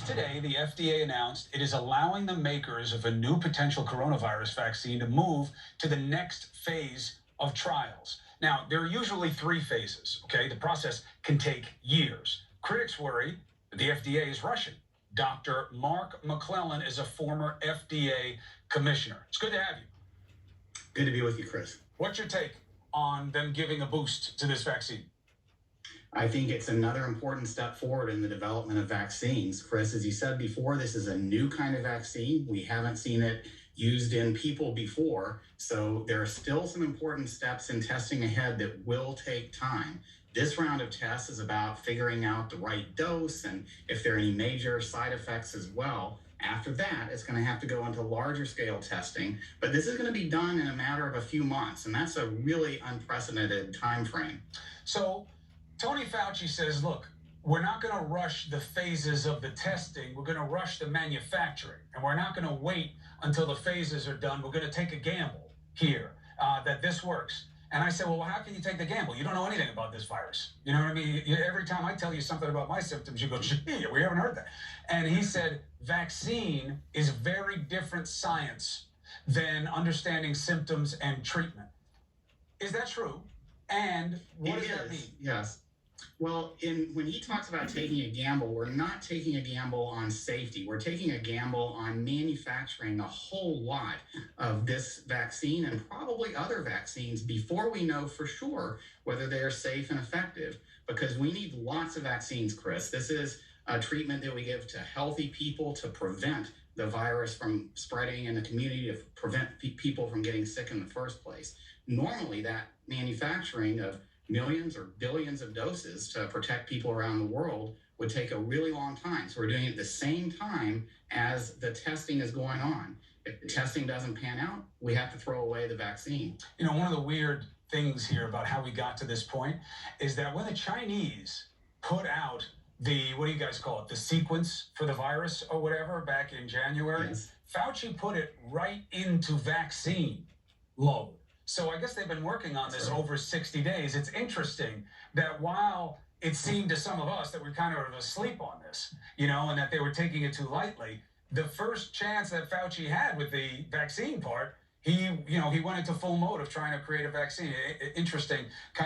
Just today, the FDA announced it is allowing the makers of a new potential coronavirus vaccine to move to the next phase of trials. Now, there are usually three phases, okay? The process can take years. Critics worry that the FDA is rushing. Dr. Mark McClellan is a former FDA commissioner. It's good to have you. Good to be with you, Chris. What's your take on them giving a boost to this vaccine? I think it's another important step forward in the development of vaccines. Chris, as you said before, this is a new kind of vaccine. We haven't seen it used in people before. So there are still some important steps in testing ahead that will take time. This round of tests is about figuring out the right dose and if there are any major side effects as well. After that, it's going to have to go into larger scale testing, but this is going to be done in a matter of a few months, and that's a really unprecedented time frame. So Tony Fauci says, look, we're not going to rush the phases of the testing. We're going to rush the manufacturing, and we're not going to wait until the phases are done. We're going to take a gamble here that this works. And I said, well, how can you take the gamble? You don't know anything about this virus. You know what I mean? Every time I tell you something about my symptoms, you go, gee, we haven't heard that. And he said, vaccine is very different science than understanding symptoms and treatment. Is that true? And what does that mean? Yes. Well, when he talks about taking a gamble, we're not taking a gamble on safety. We're taking a gamble on manufacturing a whole lot of this vaccine and probably other vaccines before we know for sure whether they are safe and effective, because we need lots of vaccines, Chris. This is a treatment that we give to healthy people to prevent the virus from spreading in the community, to prevent people from getting sick in the first place. Normally, that manufacturing of millions or billions of doses to protect people around the world would take a really long time. So we're doing it at the same time as the testing is going on. If the testing doesn't pan out, we have to throw away the vaccine. You know, one of the weird things here about how we got to this point is that when the Chinese put out the, what do you guys call it, the sequence for the virus or whatever back in January, Yes. Fauci put it right into vaccine mode. So I guess they've been working on this over 60 days. It's interesting that while it seemed to some of us that we're kind of asleep on this, you know, and that they were taking it too lightly, the first chance that Fauci had with the vaccine part, he went into full mode of trying to create a vaccine. Interesting.